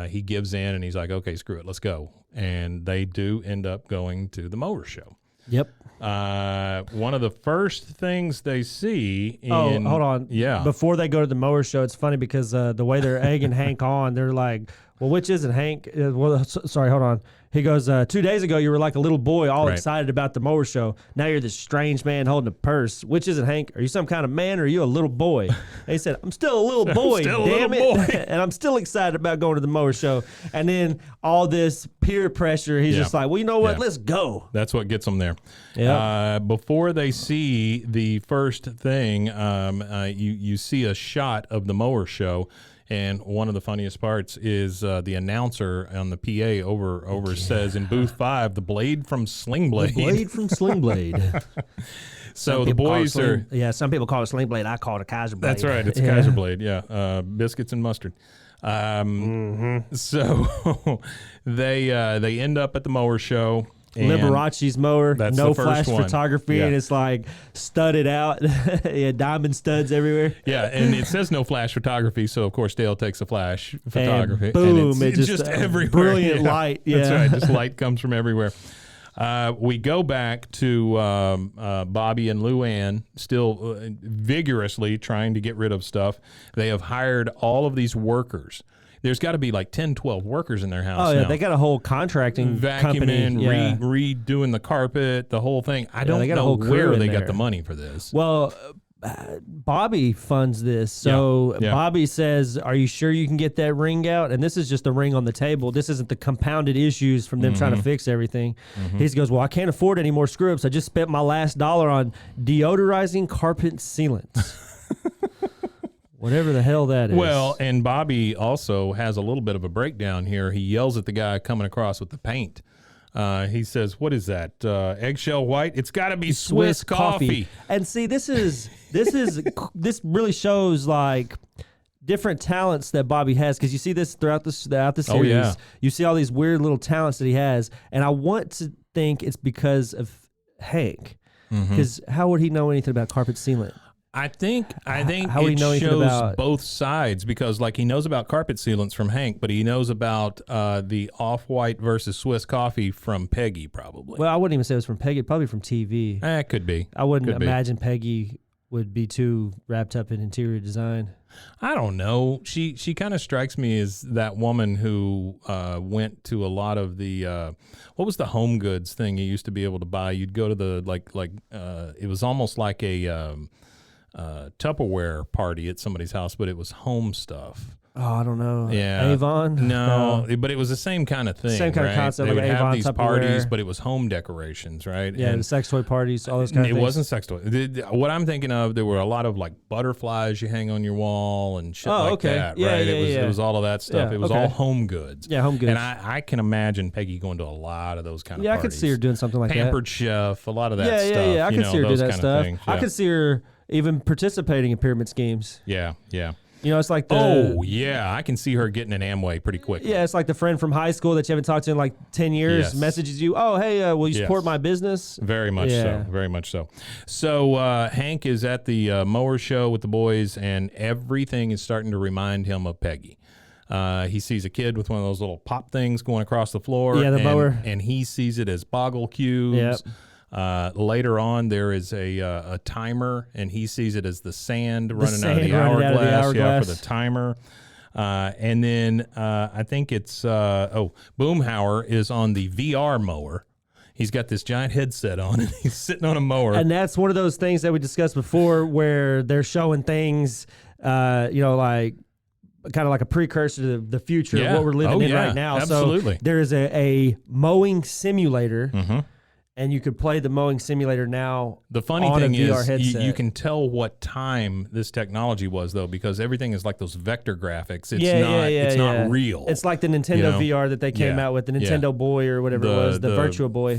he gives in and he's like, okay, screw it, let's go. And they do end up going to the mower show. Yep. One of the first things they see hold on. Yeah. Before they go to the mower show, it's funny because the way they're egging Hank on, they're like, well, which isn't Hank? Sorry, hold on. He goes, 2 days ago, you were like a little boy all excited about the mower show. Now you're this strange man holding a purse. Which isn't Hank? Are you some kind of man or are you a little boy? And he said, I'm still a little boy, damn it. And I'm still excited about going to the mower show. And then all this peer pressure, he's just like, well, you know what? Let's go. That's what gets them there. Yeah. Before they see the first thing, you see a shot of the mower show. And one of the funniest parts is the announcer on the PA over says in booth 5, the blade from Sling Blade. The blade from Sling Blade. So the boys are... Yeah, some people call it Sling Blade. I call it a Kaiser Blade. That's right. It's a Kaiser Blade, yeah. Biscuits and mustard. So they end up at the mower show. Liberace's mower, no flash one. photography, and it's like studded out. Diamond studs everywhere. Yeah, and it says no flash photography, so of course Dale takes a flash photography. And boom, and it's just everywhere. Brilliant light. Yeah. That's right, just light comes from everywhere. We go back to Bobby and Luann still vigorously trying to get rid of stuff. They have hired all of these workers. There's got to be like 10, 12 workers in their house. Oh, yeah. Now. They got a whole contracting company. Vacuuming, redoing the carpet, the whole thing. I don't know where they got the money for this. Well, Bobby funds this. So Bobby says, are you sure you can get that ring out? And this is just a ring on the table. This isn't the compounded issues from them trying to fix everything. He goes, well, I can't afford any more screw-ups. I just spent my last dollar on deodorizing carpet sealants. Whatever the hell that is. Well, and Bobby also has a little bit of a breakdown here. He yells at the guy coming across with the paint. He says, "What is that? Eggshell white? It's got to be Swiss coffee." And see, this really shows like different talents that Bobby has, because you see this throughout the series. Oh, yeah. You see all these weird little talents that he has, and I want to think it's because of Hank. Because how would he know anything about carpet sealant? I think how would he it know anything shows about- both sides, because like he knows about carpet sealants from Hank, but he knows about the off-white versus Swiss coffee from Peggy, probably. Well, I wouldn't even say it was from Peggy, probably from TV. It could be. I wouldn't Could be. imagine Peggy would be too wrapped up in interior design. I don't know. She kind of strikes me as that woman who went to a lot of the what was the home goods thing you used to be able to buy? You'd go to the like it was almost like a Tupperware party at somebody's house, but it was home stuff. Oh, I don't know. Yeah. Avon? No, but it was the same kind of thing. Same kind of right? concept, They like would have Avon, these Tupperware. parties, but it was home decorations, right? Yeah, And the sex toy parties, all those kind of it things. wasn't sex toy. What I'm thinking of, there were a lot of like butterflies you hang on your wall and shit like okay. that, Yeah, right? yeah, It was all of that stuff. Yeah, It was okay. all home goods. Yeah, home goods. And I can imagine Peggy going to a lot of those kind of Yeah, I parties. could see her doing something like Pampered Chef, a lot of that that. stuff. Yeah. I you could know, see her do those that kind of stuff. things. I Yeah. could see her even participating in pyramid schemes. Yeah. You know, it's like Oh, yeah. I can see her getting an Amway pretty quick. Yeah, it's like the friend from high school that you haven't talked to in like 10 years Yes. messages you, oh, hey, will you support Yes. my business? Very much Yeah. so. Very much so. So Hank is at the mower show with the boys, and everything is starting to remind him of Peggy. He sees a kid with one of those little pop things going across the floor. Yeah, the mower. And he sees it as Boggle cubes. Yep. Later on, there is a timer, and he sees it as the sand running sand out of the running out of the hourglass. Yeah, hourglass. for the timer. And then I think it's Boomhauer is on the VR mower. He's got this giant headset on, and he's sitting on a mower. And that's one of those things that we discussed before where they're showing things, like kind of like a precursor to the future Yeah. of what we're living Oh, in yeah. right now. Absolutely. So there is a mowing simulator, Mm-hmm. and you could play the mowing simulator now. The funny on thing a VR is, headset. you can tell what time this technology was, though, because everything is like those vector graphics. It's It's not real. It's like the Nintendo You know? VR that they came Yeah. out with, the Yeah. Nintendo Boy or whatever it was, the Virtual Boy.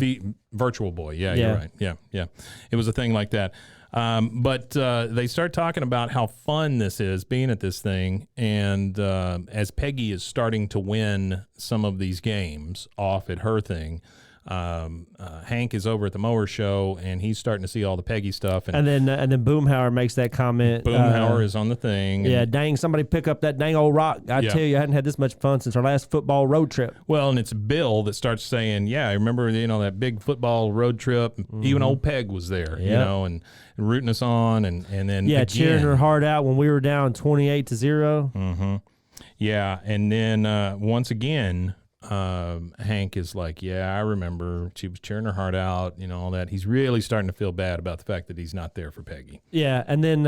Virtual Boy. Yeah, Yeah. you're right. Yeah. It was a thing like that. But they start talking about how fun this is being at this thing, and as Peggy is starting to win some of these games off at her thing, Hank is over at the mower show, and he's starting to see all the Peggy stuff. And then Boomhauer makes that comment. Boomhauer is on the thing. Yeah, and- dang, somebody pick up that dang old rock. I Yeah. tell you, I hadn't had this much fun since our last football road trip. Well, and it's Bill that starts saying, "Yeah, I remember, that big football road trip. Even old Peg was there, Yep. and rooting us on, and then Yeah, again, cheering her heart out when we were down 28-0. Yeah, and then once again, Hank is like, "Yeah, I remember. She was cheering her heart out, all that." He's really starting to feel bad about the fact that he's not there for Peggy. Yeah, and then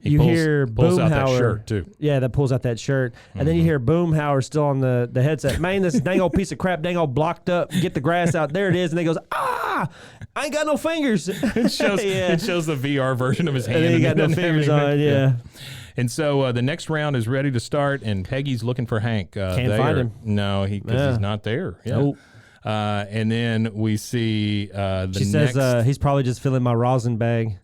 He you pulls- hear pulls out that Boomhauer. shirt, too. Yeah, that pulls out that shirt. And then you hear Boomhauer still on the headset. Man, this dang old piece of crap, dang old blocked up. Get the grass out. There it is. And he goes, I ain't got no fingers. It shows Yeah. it shows the VR version of his hand. And then he got no doesn't have fingers anything. on. Yeah. And so the next round is ready to start, and Peggy's looking for Hank. Can't find him. No, because Yeah. he's not there. Yeah. Nope. And then we see She says he's probably just filling my rosin bag.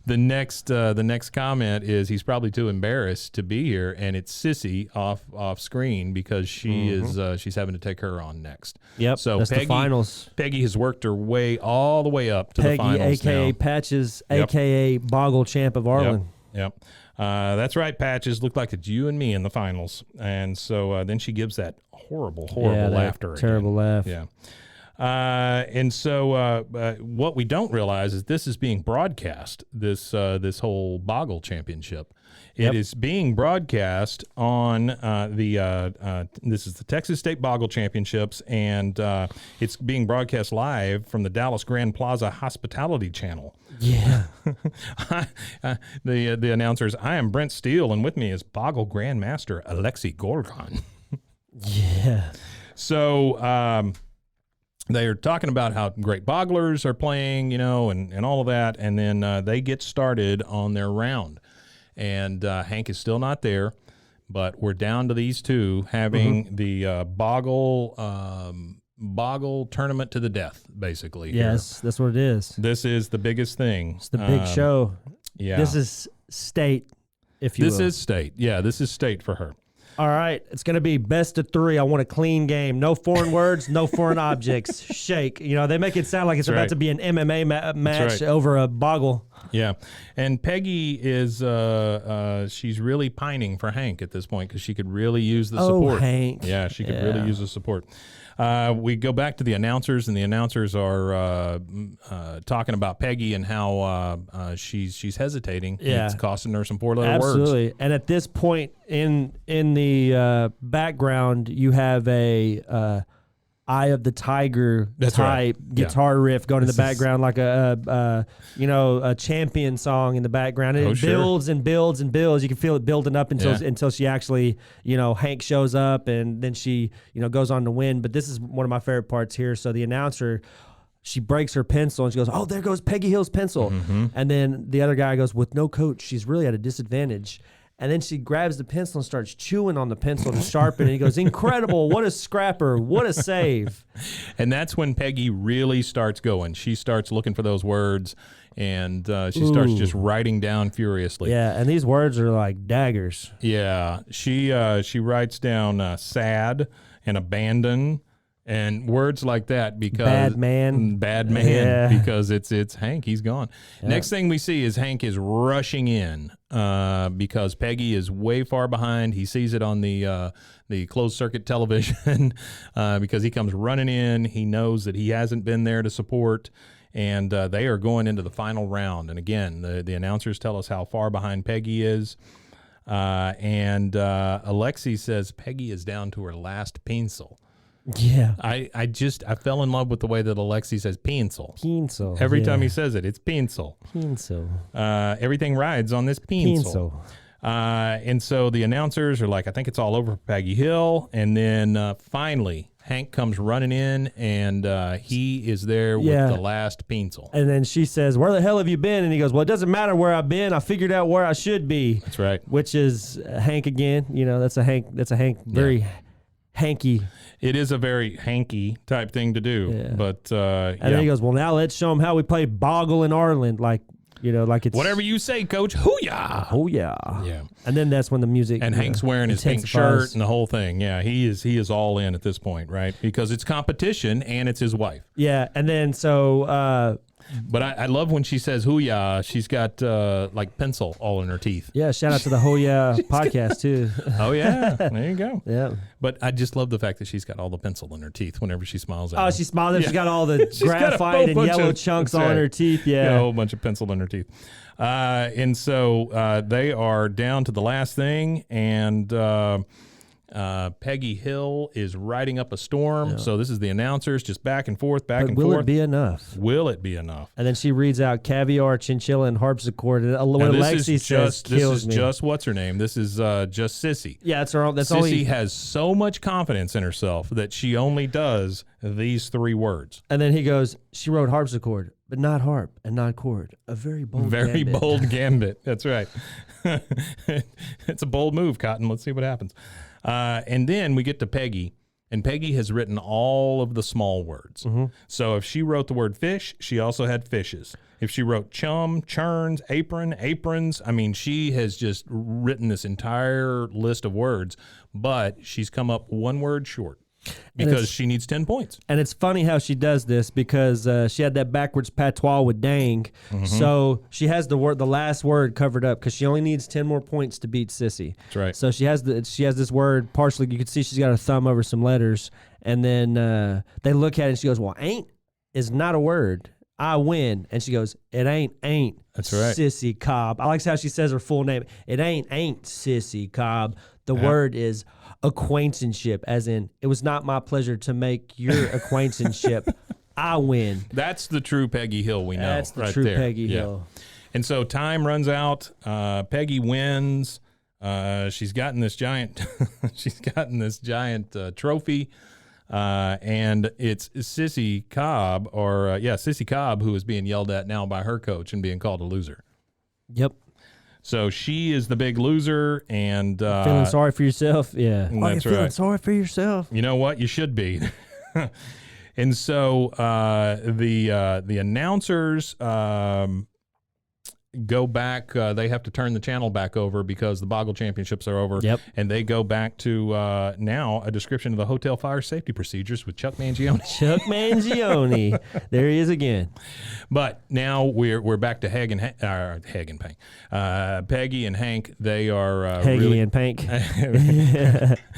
the next comment is he's probably too embarrassed to be here, and it's Sissy off screen because she is she's having to take her on next. Yep. So that's Peggy, the finals. Peggy has worked her way all the way up to the Peggy, finals a.k.a. now. Patches, Yep. a.k.a. Boggle Champ of Arlen. Yep. That's right, Patches. Looked like it's you and me in the finals. And so then she gives that horrible Yeah, that laughter. terrible laugh. Yeah. And so what we don't realize is this is being broadcast, this whole Boggle Championship. It Yep. is being broadcast on this is the Texas State Boggle Championships, and it's being broadcast live from the Dallas Grand Plaza Hospitality Channel. Yeah. The announcers, I am Brent Steele, and with me is Boggle Grandmaster Alexi Gorgon. Yeah. So they are talking about how great bogglers are playing, and all of that, and then they get started on their round. And Hank is still not there, but we're down to these two having the Boggle Boggle tournament to the death, basically. Yes, that's what it is. This is the biggest thing. It's the big show. Yeah. This is state, if you will. This is state. Yeah, this is state for her. All right, it's going to be best of 3. I want a clean game. No foreign words, no foreign objects. Shake. You know, they make it sound like it's about to be an MMA match over a boggle. Yeah, and Peggy is she's really pining for Hank at this point because she could really use the support. Hank. Yeah, she could really use the support. We go back to the announcers, and the announcers are talking about Peggy and how she's hesitating. Yeah. It's costing her some 4-letter words. Absolutely. And at this point in the background, you have a Eye of the Tiger type guitar riff going in the background, like a champion song in the background. And it builds and builds and builds. You can feel it building up until she actually, Hank shows up, and then she, goes on to win. But this is one of my favorite parts here. So the announcer, she breaks her pencil and she goes, "Oh, there goes Peggy Hill's pencil." Mm-hmm. And then the other guy goes, "With no coach, she's really at a disadvantage." And then she grabs the pencil and starts chewing on the pencil to sharpen it. And he goes, "Incredible. What a scrapper. What a save." And that's when Peggy really starts going. She starts looking for those words, and she starts just writing down furiously. Yeah, and these words are like daggers. Yeah. She writes down sad and abandon and words like that because bad man, because it's Hank. He's gone. Yeah. Next thing we see is Hank is rushing in because Peggy is way far behind. He sees it on the closed circuit television because he comes running in. He knows that he hasn't been there to support, and they are going into the final round. And again, the announcers tell us how far behind Peggy is. And Alexi says Peggy is down to her last pencil. Yeah. I fell in love with the way that Alexi says pencil. Pencil. Every time he says it, it's pencil. Pencil. Everything rides on this pencil. And so the announcers are like, I think it's all over for Peggy Hill. And then finally, Hank comes running in, and he is there with the last pencil. And then she says, "Where the hell have you been?" And he goes, "Well, it doesn't matter where I've been. I figured out where I should be." That's right. Which is Hank again. That's a Hank. Very hanky. It is a very hanky type thing to do. Yeah. But and then he goes, "Well, now let's show them how we play Boggle in Ireland." Like it's whatever you say, Coach. Hoo-yah! Oh yeah. Yeah. And then that's when the music and Hank's wearing his pink shirt and the whole thing. Yeah, he is all in at this point, right? Because it's competition and it's his wife. Yeah, and then so. But I love when she says "hoo-yah." She's got like pencil all in her teeth. Yeah, shout out to the Hoo-yah podcast too. Oh yeah, there you go. Yeah. But I just love the fact that she's got all the pencil in her teeth whenever she smiles at him. Oh, she smiles. She's got all the graphite and yellow chunks all in her teeth. Yeah, a whole bunch of pencil in her teeth. And so they are down to the last thing, and Peggy Hill is riding up a storm. Yeah. So this is the announcers just back and forth, back and forth. Will it be enough? Will it be enough? And then she reads out caviar, chinchilla, and harpsichord. And what Alexi says kills me. This is just what's her name? This is just Sissy. Yeah, that's her. Sissy has so much confidence in herself that she only does these 3 words. And then he goes, "She wrote harpsichord, but not harp and not chord. A very bold gambit." Bold gambit. That's right. It's a bold move, Cotton. Let's see what happens. And then we get to Peggy, and Peggy has written all of the small words. Mm-hmm. So if she wrote the word fish, she also had fishes. If she wrote chum, churns, apron, aprons, I mean, she has just written this entire list of words, but she's come up 1 word short. Because she needs 10 points. And it's funny how she does this because she had that backwards patois with dang. Mm-hmm. So she has the last word covered up because she only needs 10 more points to beat Sissy. That's right. So she has this word partially. You can see she's got her thumb over some letters. And then they look at it and she goes, "Well, ain't is not a word. I win." And she goes, "It ain't. That's right. Sissy Cobb." I like how she says her full name. "It ain't Sissy Cobb. The word is acquaintanceship," as in, "It was not my pleasure to make your acquaintanceship. I win." That's the true Peggy Hill we know. That's the right true there. Peggy Hill. And so time runs out. Peggy wins. She's gotten this giant trophy. And it's Sissy Cobb, Sissy Cobb, who is being yelled at now by her coach and being called a loser. Yep. So she is the big loser, and feeling sorry for yourself. Yeah. That's Are you feeling sorry for yourself? You know what? You should be. And so the announcers go back. They have to turn the channel back over because the Boggle Championships are over. Yep. And they go back to now a description of the hotel fire safety procedures with Chuck Mangione. Chuck Mangione. There he is again. But now we're back to Peggy and Hank. They are Peggy really, and Pank.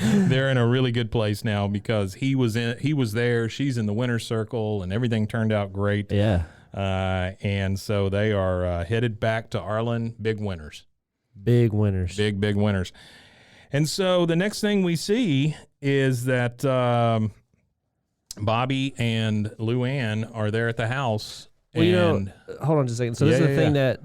they're in a really good place now because he was there. She's in the winner's circle, and everything turned out great. Yeah. And so they are headed back to Arlen. Big winners. Big winners. Big winners. And so the next thing we see is that Bobby and Luann are there at the house. Well, hold on just a second. So this is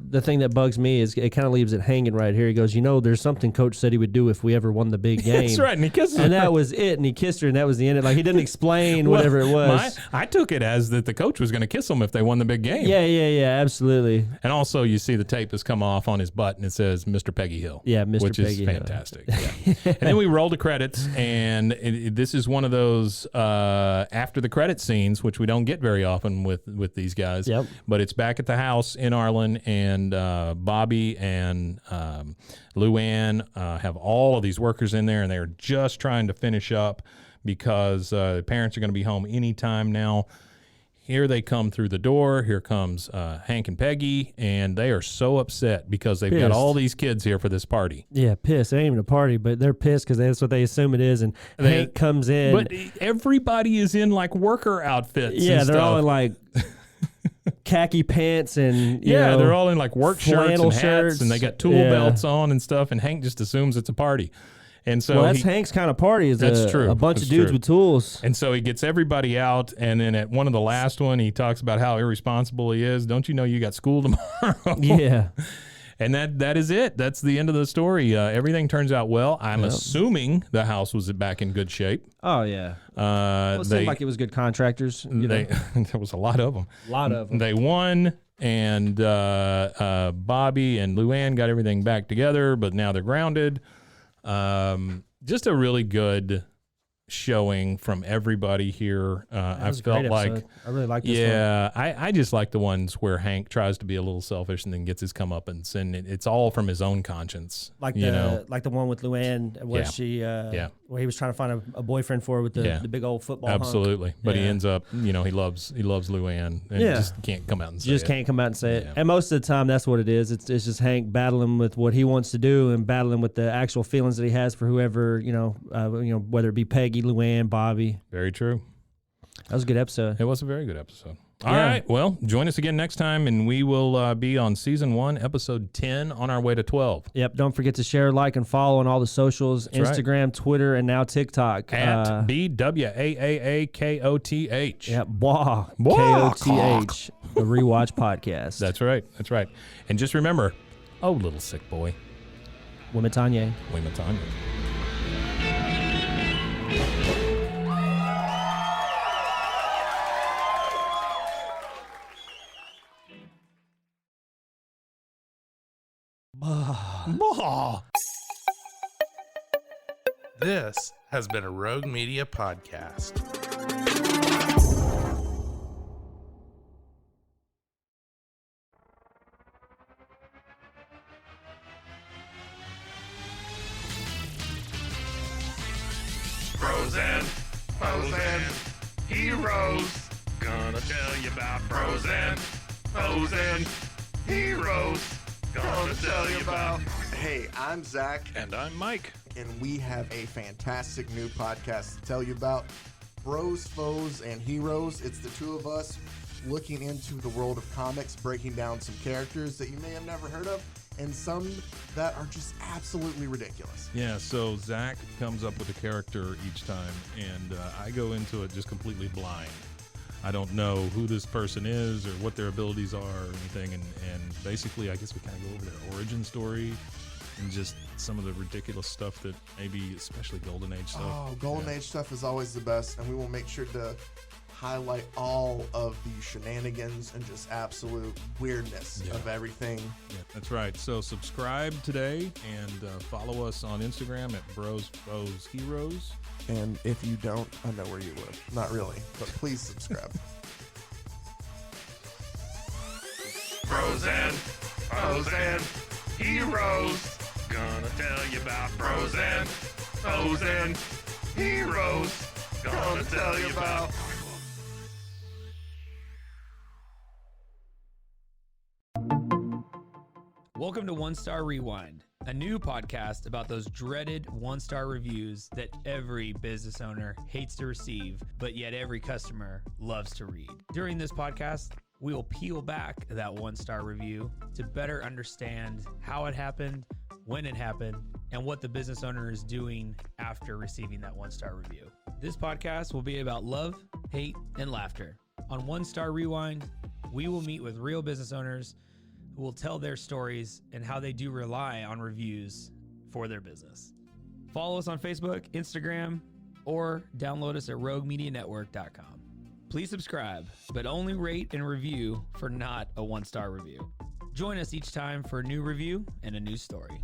the thing that bugs me is it kind of leaves it hanging right here. He goes, there's something Coach said he would do if we ever won the big game. That's right, and he kissed her. And that was it, and he kissed her, and that was the end. Like, he didn't explain whatever it was. I took it as that the coach was going to kiss him if they won the big game. Yeah, absolutely. And also, you see the tape has come off on his butt, and it says Mr. Peggy Hill. Yeah, Mr. Which Peggy is fantastic. Yeah. And then we roll the credits, and this is one of those after the credit scenes, which we don't get very often with these guys. Yep. But it's back at the house in Arlen, and Bobby and Luann have all of these workers in there, and they're just trying to finish up because the parents are going to be home anytime now. Here they come through the door. Here comes Hank and Peggy, and they are so upset because they've got all these kids here for this party. Yeah, pissed. It ain't even a party, but they're pissed because that's what they assume it is. And Hank comes in. But everybody is in like worker outfits. Yeah, and they're stuff. all in like khaki pants and they're all in like work shirts and hats, shirts. and they got tool belts on and stuff. And Hank just assumes it's a party. And so that's Hank's kind of party. Is that's true. A bunch of dudes with tools. And so he gets everybody out, and then at one of the last one, he talks about how irresponsible he is. Don't you know you got school tomorrow? Yeah. And that is it. That's the end of the story. Everything turns out well. I'm assuming the house was back in good shape. Oh, yeah. It seemed like it was good contractors. There was a lot of them. A lot of them. They won, and Bobby and Luann got everything back together, but now they're grounded. Just a really good showing from everybody here. I felt like I really like this one. Yeah, I just like the ones where Hank tries to be a little selfish and then gets his comeuppance, and it's all from his own conscience. Like the one with Luann where where he was trying to find a boyfriend for her with the big old football Absolutely. hunk. But he ends up, he loves Luann and just can't come out and say it. Can't come out and say it. And most of the time that's what it is. It's just Hank battling with what he wants to do and battling with the actual feelings that he has for whoever, whether it be Peggy, Luann, Bobby. Very true. That was a good episode. It was a very good episode. All right. Well, join us again next time, and we will be on Season 1, Episode 10, on our way to 12. Yep. Don't forget to share, like, and follow on all the socials, Instagram, Twitter, and now TikTok. At BWAAA KOTH. Yep. BWAAA. KOTH. The Rewatch Podcast. That's right. That's right. And just remember, oh, little sick boy. Wimatanye. Wimatanye. This has been a Rogue Media podcast. Frozen, frozen, heroes. Gonna tell you about frozen, frozen, heroes. Gonna tell you about. Hey, I'm Zach, And I'm Mike. and we have a fantastic new podcast to tell you about. Bros, Foes, and Heroes. It's the two of us looking into the world of comics, breaking down some characters that you may have never heard of, and some that are just absolutely ridiculous. Yeah, so Zach comes up with a character each time, and I go into it just completely blind. I don't know who this person is or what their abilities are or anything, and basically I guess we kind of go over their origin story and just some of the ridiculous stuff that maybe, especially Golden Age stuff. Oh, Golden Age stuff is always the best, and we will make sure to highlight all of the shenanigans and just absolute weirdness of everything. Yeah, that's right. So subscribe today and follow us on Instagram at Bros Foes Heroes. And if you don't, I know where you live. Not really, but please subscribe. Bros and heroes. Gonna tell you about bros and heroes. Gonna tell you about. Welcome to One Star Rewind, a new podcast about those dreaded one-star reviews that every business owner hates to receive, but yet every customer loves to read. During this podcast, we will peel back that one-star review to better understand how it happened, when it happened, and what the business owner is doing after receiving that one-star review. This podcast will be about love, hate, and laughter. On One Star Rewind, we will meet with real business owners who will tell their stories and how they do rely on reviews for their business. Follow us on Facebook, Instagram, or download us at roguemedianetwork.com. Please subscribe, but only rate and review for not a one-star review. Join us each time for a new review and a new story.